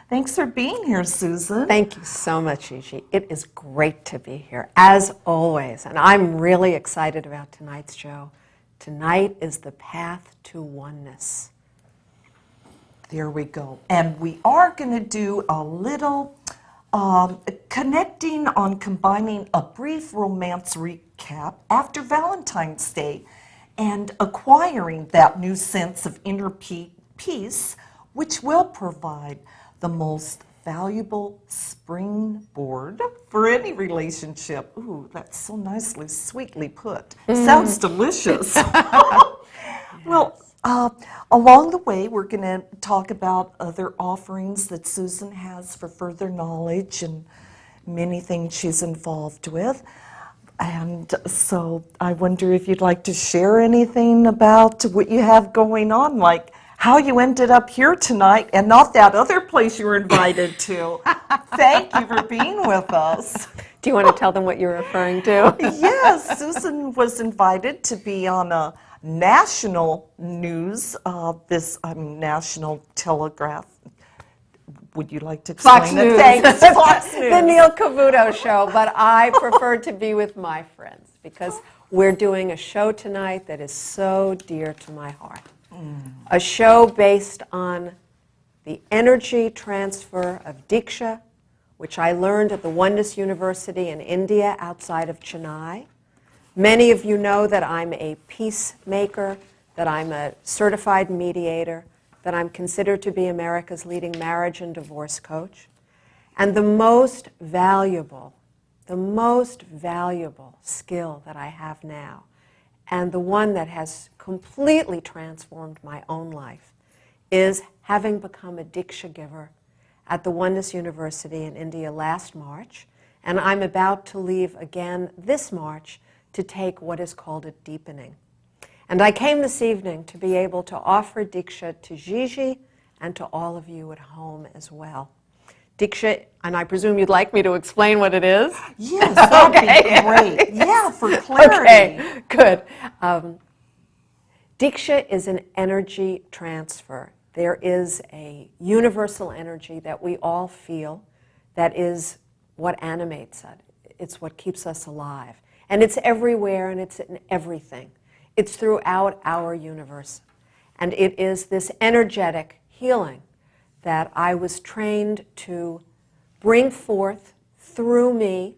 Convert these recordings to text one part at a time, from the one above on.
Thanks for being here, Susan. Thank you so much, Gigi. It is great to be here, as always. And I'm really excited about tonight's show. Tonight is the path to oneness. There we go. And we are going to do a little connecting on combining a brief romance recap after Valentine's Day and acquiring that new sense of inner peace, which will provide the most valuable springboard for any relationship. Ooh, that's so nicely, sweetly put. Sounds delicious. Well, along the way, we're going to talk about other offerings that Susan has for further knowledge and many things she's involved with. And so I wonder if you'd like to share anything about what you have going on, like how you ended up here tonight and not that other place you were invited to. Thank you for being with us. Do you want to tell them what you're referring to? Yes, Susan was invited to be on a national news, National Telegraph. Would you like to explain Fox it? News. Thanks, Fox News. The Neil Cavuto show, but I prefer to be with my friends because we're doing a show tonight that is so dear to my heart. A show based on the energy transfer of Diksha, which I learned at the Oneness University in India outside of Chennai. Many of you know that I'm a peacemaker, that I'm a certified mediator, that I'm considered to be America's leading marriage and divorce coach. And the most valuable skill that I have now, and the one that has completely transformed my own life, is having become a Diksha giver at the Oneness University in India last March, and I'm about to leave again this March to take what is called a deepening. And I came this evening to be able to offer Diksha to Gigi and to all of you at home as well. Diksha, and I presume you'd like me to explain what it is? Yes, that'd be great. Yeah, for clarity. Okay, good. Diksha is an energy transfer. There is a universal energy that we all feel that is what animates us. It's what keeps us alive. And it's everywhere and it's in everything. It's throughout our universe. And it is this energetic healing that I was trained to bring forth through me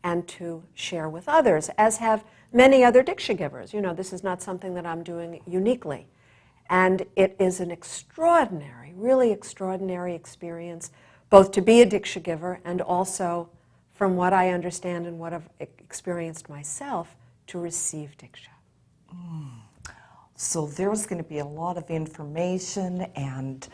and to share with others, as have many other Diksha givers. You know, this is not something that I'm doing uniquely. And it is an extraordinary, really extraordinary experience, both to be a Diksha giver and also, from what I understand and what I've experienced myself, to receive Diksha. So there's going to be a lot of information, and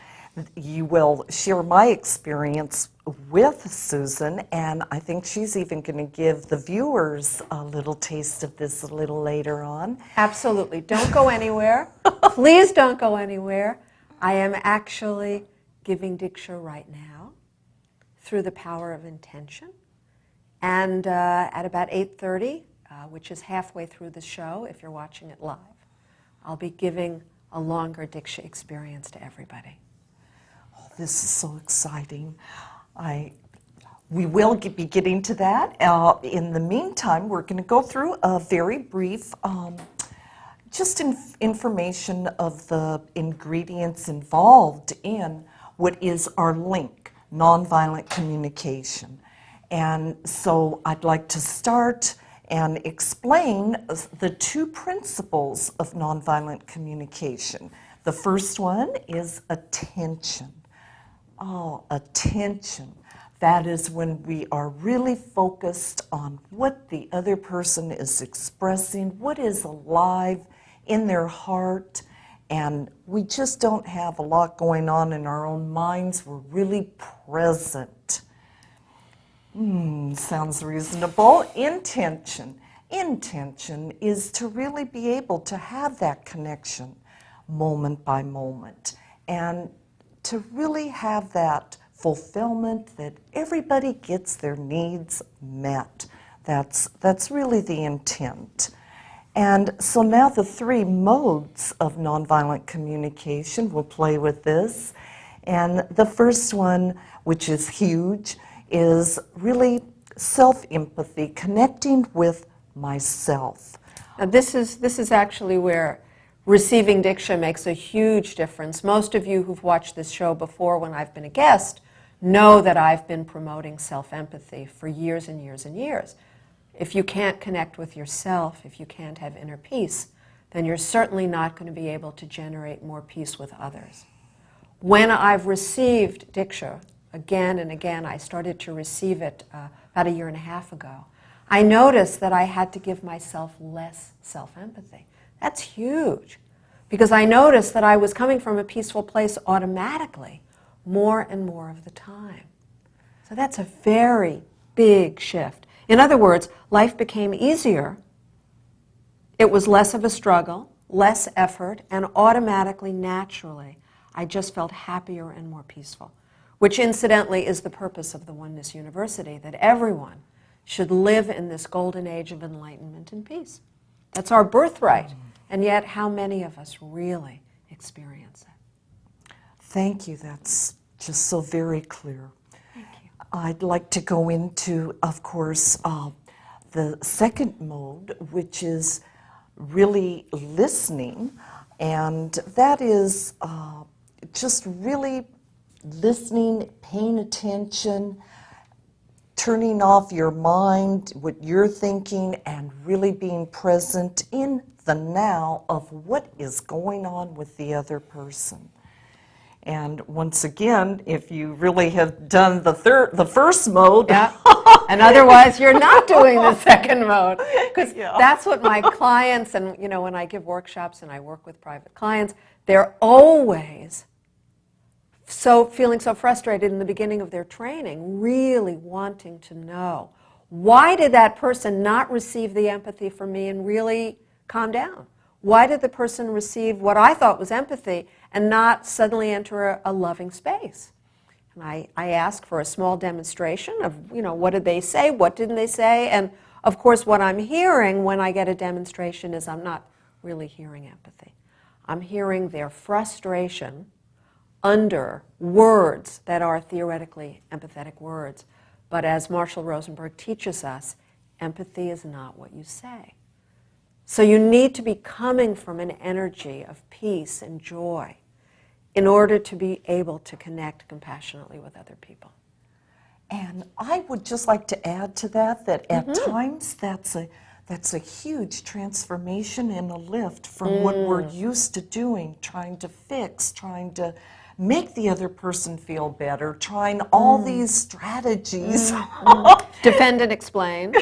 you will share my experience with Susan, and I think she's even going to give the viewers a little taste of this a little later on. Absolutely. Don't go anywhere. Please don't go anywhere. I am actually giving Diksha right now through the power of intention. And at about 8:30, which is halfway through the show, if you're watching it live, I'll be giving a longer Diksha experience to everybody. Oh, this is so exciting. We will be getting to that. In the meantime, we're going to go through a very brief information of the ingredients involved in what is our link, Nonviolent Communication. And so I'd like to start and explain the two principles of nonviolent communication. The first one is attention. Oh, attention. That is when we are really focused on what the other person is expressing, what is alive in their heart, and we just don't have a lot going on in our own minds. We're really present. Sounds reasonable. Intention. Intention is to really be able to have that connection moment by moment and to really have that fulfillment that everybody gets their needs met. That's really the intent. And so now the three modes of nonviolent communication, we'll play with this, And the first one, which is huge, is really self-empathy, connecting with myself. Now this is actually where receiving Diksha makes a huge difference. Most of you who've watched this show before when I've been a guest know that I've been promoting self-empathy for years and years and years. If you can't connect with yourself, if you can't have inner peace, then you're certainly not going to be able to generate more peace with others. When I've received Diksha, again and again, I started to receive it about 1.5 years ago, I noticed that I had to give myself less self-empathy. That's huge, because I noticed that I was coming from a peaceful place automatically more and more of the time. So that's a very big shift. In other words, life became easier. It was less of a struggle, less effort, and automatically, naturally, I just felt happier and more peaceful, which incidentally is the purpose of the Oneness University, that everyone should live in this golden age of enlightenment and peace. That's our birthright, and yet how many of us really experience it? Thank you. That's just so very clear. Thank you. I'd like to go into, of course, the second mode, which is really listening, and that is just really listening, paying attention, turning off your mind, what you're thinking, and really being present in the now of what is going on with the other person. And once again, if you really have done the first mode, yeah. And otherwise you're not doing the second mode, because that's what my clients, and when I give workshops and I work with private clients, they're always feeling so frustrated in the beginning of their training, really wanting to know, why did that person not receive the empathy from me and really calm down? Why did the person receive what I thought was empathy and not suddenly enter a loving space? And I ask for a small demonstration of, what did they say, what didn't they say? And of course, what I'm hearing when I get a demonstration is I'm not really hearing empathy. I'm hearing their frustration under words that are theoretically empathetic words. But as Marshall Rosenberg teaches us, empathy is not what you say. So you need to be coming from an energy of peace and joy in order to be able to connect compassionately with other people. And I would just like to add to that at times that's a huge transformation and a lift from what we're used to doing, trying to fix, trying to make the other person feel better, trying all these strategies. Defend and explain,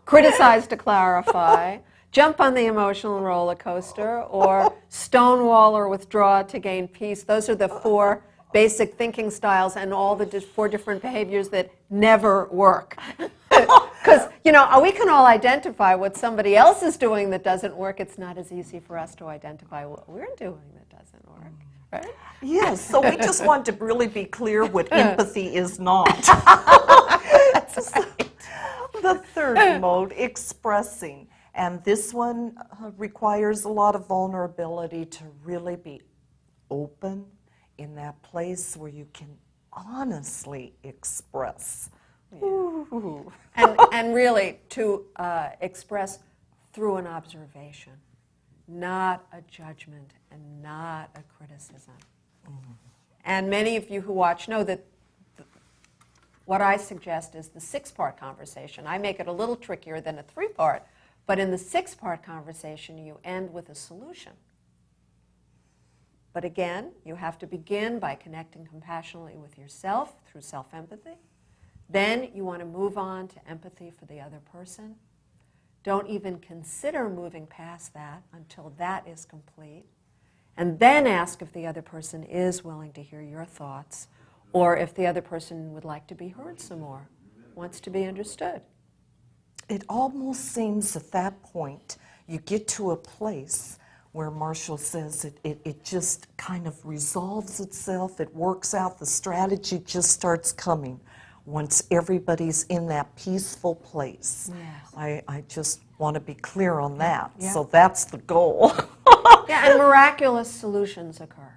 criticize to clarify, jump on the emotional roller coaster, or stonewall or withdraw to gain peace. Those are the 4 basic thinking styles and all the 4 different behaviors that never work. Because, we can all identify what somebody else is doing that doesn't work. It's not as easy for us to identify what we're doing that doesn't work, right? Yes, so we just want to really be clear what empathy is not. That's right. The third mode, expressing. And this one requires a lot of vulnerability to really be open in that place where you can honestly express. Yeah. And really to express through an observation, not a judgment and not a criticism. And many of you who watch know that what I suggest is the 6-part conversation. I make it a little trickier than a 3-part, but in the 6-part conversation, you end with a solution. But again, you have to begin by connecting compassionately with yourself through self-empathy. Then you want to move on to empathy for the other person. Don't even consider moving past that until that is complete. And then ask if the other person is willing to hear your thoughts, or if the other person would like to be heard some more, wants to be understood. It almost seems at that point you get to a place where Marshall says it just kind of resolves itself, it works out, the strategy just starts coming once everybody's in that peaceful place. Yes. I just want to be clear on that. Yeah. So that's the goal. Yeah, and miraculous solutions occur.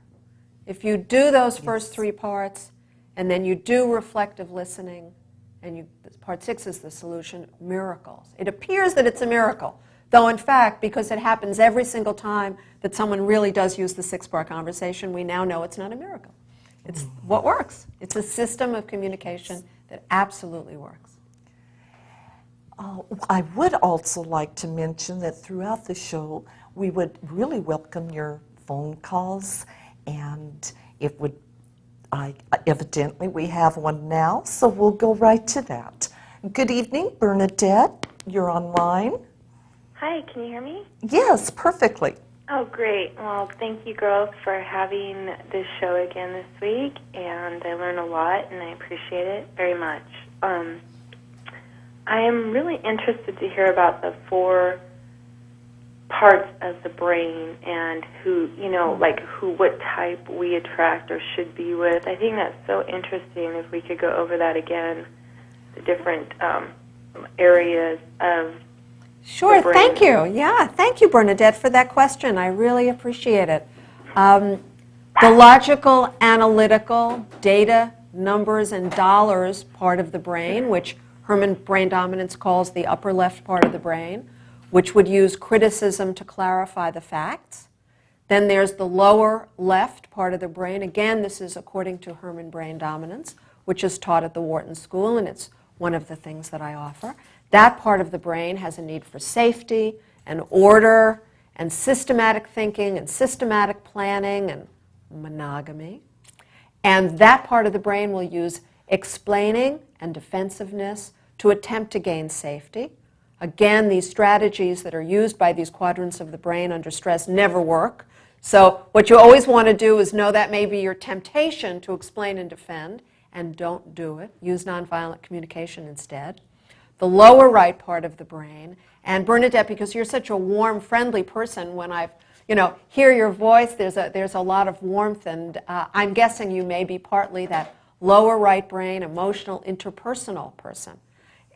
If you do those first three parts, and then you do reflective listening, and part 6 is the solution, miracles. It appears that it's a miracle, though in fact, because it happens every single time that someone really does use the 6-part conversation, we now know it's not a miracle. It's what works. It's a system of communication that absolutely works. I would also like to mention that throughout the show, we would really welcome your phone calls, and evidently we have one now, so we'll go right to that. Good evening, Bernadette. You're online. Hi, can you hear me? Yes, perfectly. Oh, great. Well, thank you, girls, for having this show again this week, and I learned a lot, and I appreciate it very much. I am really interested to hear about the 4 parts of the brain and who, what type we attract or should be with. I think that's so interesting if we could go over that again, the different areas of Sure, thank you. Yeah, thank you, Bernadette, for that question. I really appreciate it. The logical, analytical, data, numbers, and dollars part of the brain, which Herman Brain Dominance calls the upper left part of the brain, which would use criticism to clarify the facts. Then there's the lower left part of the brain. Again, this is according to Herman Brain Dominance, which is taught at the Wharton School, and it's one of the things that I offer. That part of the brain has a need for safety and order and systematic thinking and systematic planning and monogamy. And that part of the brain will use explaining and defensiveness to attempt to gain safety. Again, these strategies that are used by these quadrants of the brain under stress never work. So what you always want to do is know that may be your temptation to explain and defend, and don't do it. Use nonviolent communication instead. The lower right part of the brain, and Bernadette, because you're such a warm, friendly person, when I hear your voice, there's a lot of warmth, and I'm guessing you may be partly that lower right brain, emotional, interpersonal person.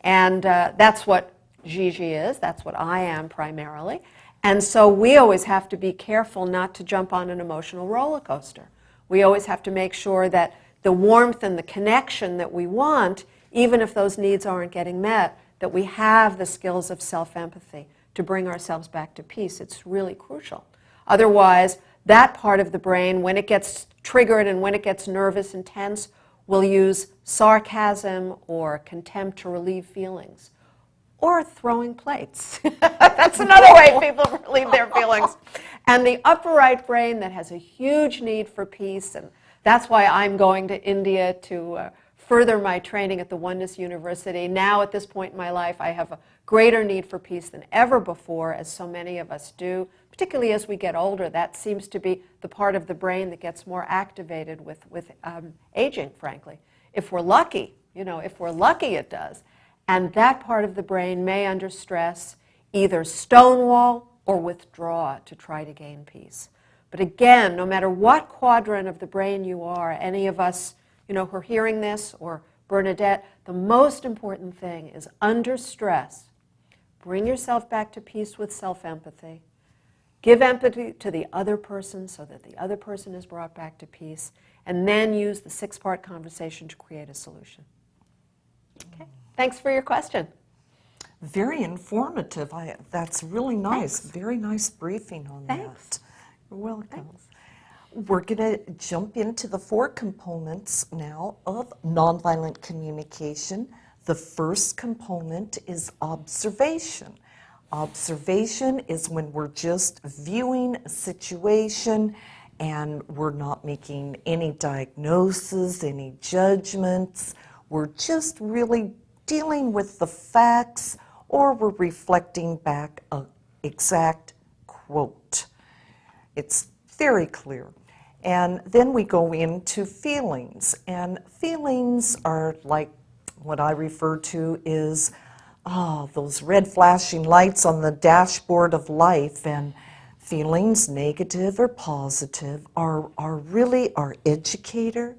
And that's what Gigi is, that's what I am primarily. And so we always have to be careful not to jump on an emotional roller coaster. We always have to make sure that the warmth and the connection that we want, even if those needs aren't getting met, that we have the skills of self-empathy to bring ourselves back to peace. It's really crucial. Otherwise, that part of the brain, when it gets triggered and when it gets nervous and tense, will use sarcasm or contempt to relieve feelings. Or throwing plates. That's another way people relieve their feelings. And the upper right brain that has a huge need for peace, and that's why I'm going to India to further my training at the Oneness University. Now, at this point in my life, I have a greater need for peace than ever before, as so many of us do, particularly as we get older. That seems to be the part of the brain that gets more activated with aging, frankly. If we're lucky, it does. And that part of the brain may, under stress, either stonewall or withdraw to try to gain peace. But again, no matter what quadrant of the brain you are, any of us, who are hearing this, or Bernadette, the most important thing is under stress, bring yourself back to peace with self-empathy. Give empathy to the other person so that the other person is brought back to peace, and then use the 6-part conversation to create a solution. Okay. Thanks for your question. Very informative. That's really nice. Thanks. Very nice briefing on Thanks. that. You're welcome. Thanks. We're going to jump into the 4 components now of nonviolent communication. The first component is observation. Observation is when we're just viewing a situation and we're not making any diagnoses, any judgments. We're just really dealing with the facts, or we're reflecting back an exact quote. It's very clear. And then we go into feelings, and feelings are like what I refer to is those red flashing lights on the dashboard of life, and feelings, negative or positive, are really our educator,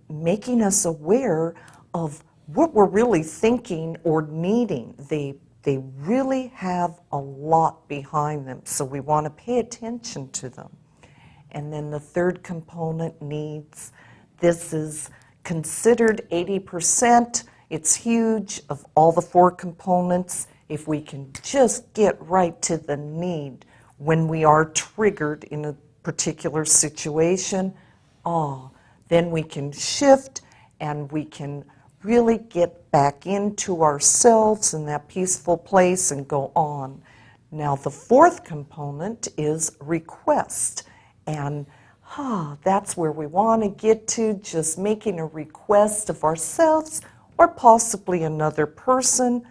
making us aware of what we're really thinking or needing. They really have a lot behind them, so we want to pay attention to them. And then the third component, needs. This is considered 80%. It's huge of all the four components. If we can just get right to the need when we are triggered in a particular situation, then we can shift and we can really get back into ourselves in that peaceful place and go on. Now, the fourth component is request. And that's where we want to get to, just making a request of ourselves or possibly another person.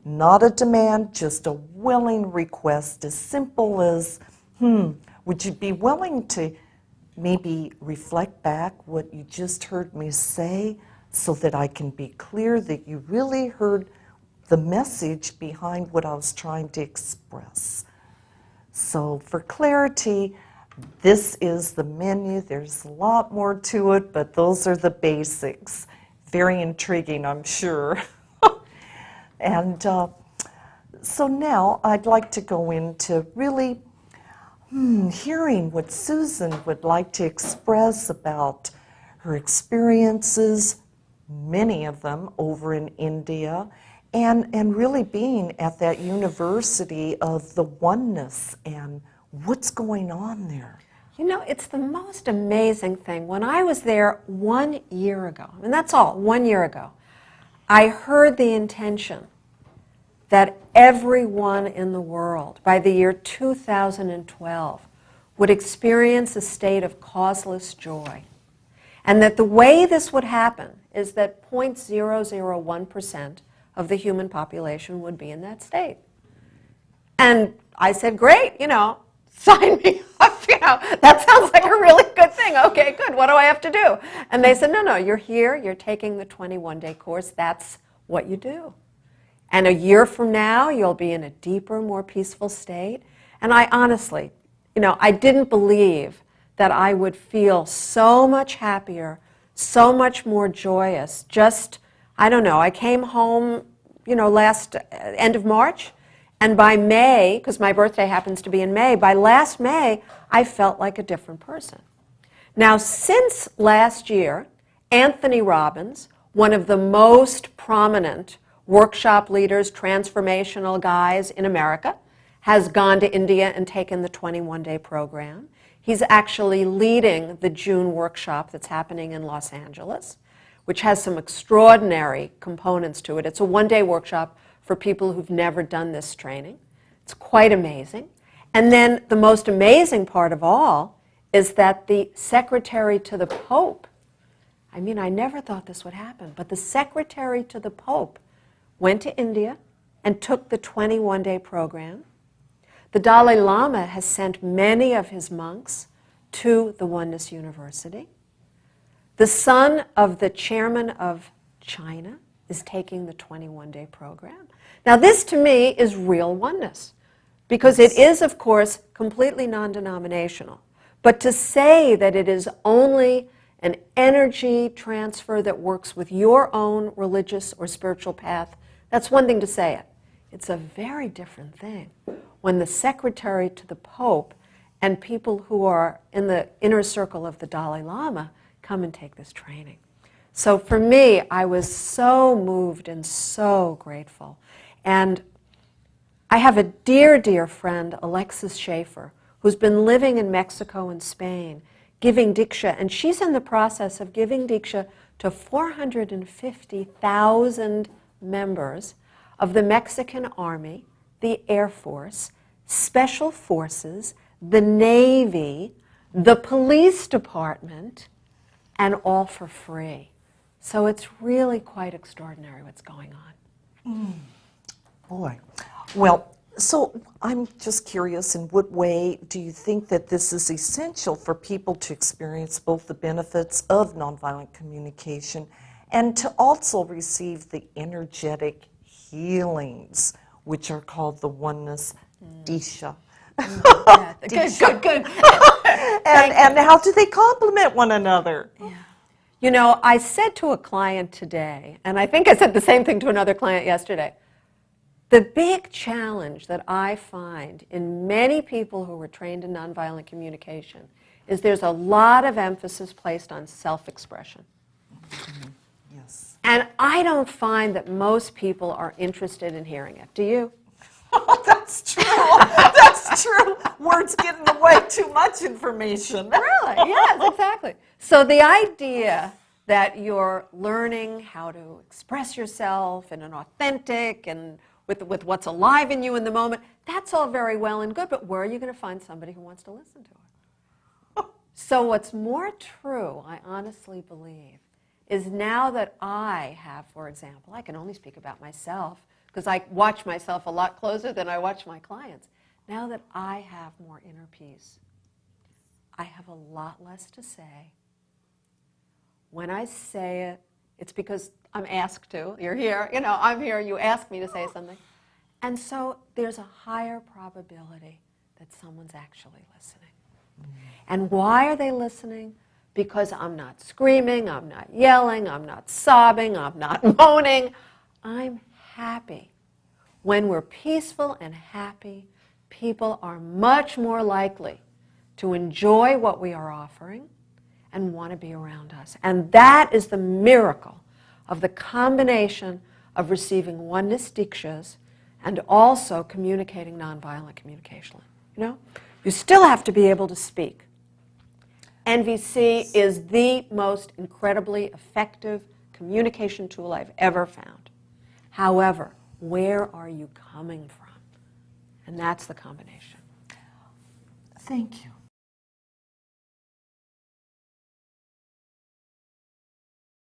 Not a demand, just a willing request, as simple as, would you be willing to maybe reflect back what you just heard me say so that I can be clear that you really heard the message behind what I was trying to express? So for clarity, this is the menu. There's a lot more to it, but those are the basics. Very intriguing, I'm sure. And so now I'd like to go into really hearing what Susan would like to express about her experiences, many of them over in India, and really being at that university of the oneness and what's going on there. You know, it's the most amazing thing. When I was there 1 year ago, and that's all, 1 year ago, I heard the intention that everyone in the world by the year 2012 would experience a state of causeless joy. And that the way this would happen is that 0.001% of the human population would be in that state. And I said, great, sign me up, that sounds like a really good thing. Okay, good, what do I have to do? And they said, no, you're here, you're taking the 21-day course, that's what you do. And a year from now, you'll be in a deeper, more peaceful state. And I honestly, I didn't believe that I would feel so much happier, so much more joyous. Just, I came home, last end of March, and by May, because my birthday happens to be in May, by last May, I felt like a different person. Now, since last year, Anthony Robbins, one of the most prominent workshop leaders, transformational guys in America, has gone to India and taken the 21-day program. He's actually leading the June workshop that's happening in Los Angeles, which has some extraordinary components to it. It's a one-day workshop for people who've never done this training. It's quite amazing. And then the most amazing part of all is that the secretary to the Pope, I never thought this would happen, but the secretary to the Pope went to India and took the 21-day program. The Dalai Lama has sent many of his monks to the Oneness University. The son of the chairman of China is taking the 21-day program. Now, this to me is real oneness, because it is, of course, completely non-denominational. But to say that it is only an energy transfer that works with your own religious or spiritual path, that's one thing to say it. It's a very different thing when the secretary to the Pope and people who are in the inner circle of the Dalai Lama come and take this training. So for me, I was so moved and so grateful. And I have a dear, dear friend, Alexis Schaefer, who's been living in Mexico and Spain, giving Diksha, and she's in the process of giving Diksha to 450,000 members of the Mexican Army, the Air Force, Special Forces, the Navy, the Police Department, and all for free. So it's really quite extraordinary what's going on. Boy. Well, so I'm just curious, in what way do you think that this is essential for people to experience both the benefits of nonviolent communication and to also receive the energetic healings, which are called the oneness Disha? Good. And how do they complement one another? Yeah. I said to a client today, and I think I said the same thing to another client yesterday, the big challenge that I find in many people who were trained in nonviolent communication is there's a lot of emphasis placed on self-expression. Yes. And I don't find that most people are interested in hearing it. Do you? That's true. That's true. Words get in the way, too much information. Really? Yes, exactly. So the idea that you're learning how to express yourself in an authentic and with what's alive in you in the moment, that's all very well and good, but where are you going to find somebody who wants to listen to it? So what's more true, I honestly believe, is now that I have, for example, I can only speak about myself because I watch myself a lot closer than I watch my clients. Now that I have more inner peace, I have a lot less to say. When I say it, it's because I'm asked to. You're here, I'm here, you ask me to say something. And so there's a higher probability that someone's actually listening. And why are they listening? Because I'm not screaming, I'm not yelling, I'm not sobbing, I'm not moaning. I'm happy. When we're peaceful and happy, people are much more likely to enjoy what we are offering and want to be around us. And that is the miracle of the combination of receiving oneness dikshas and also communicating nonviolent communication. You still have to be able to speak. NVC is the most incredibly effective communication tool I've ever found. However, where are you coming from? And that's the combination. Thank you.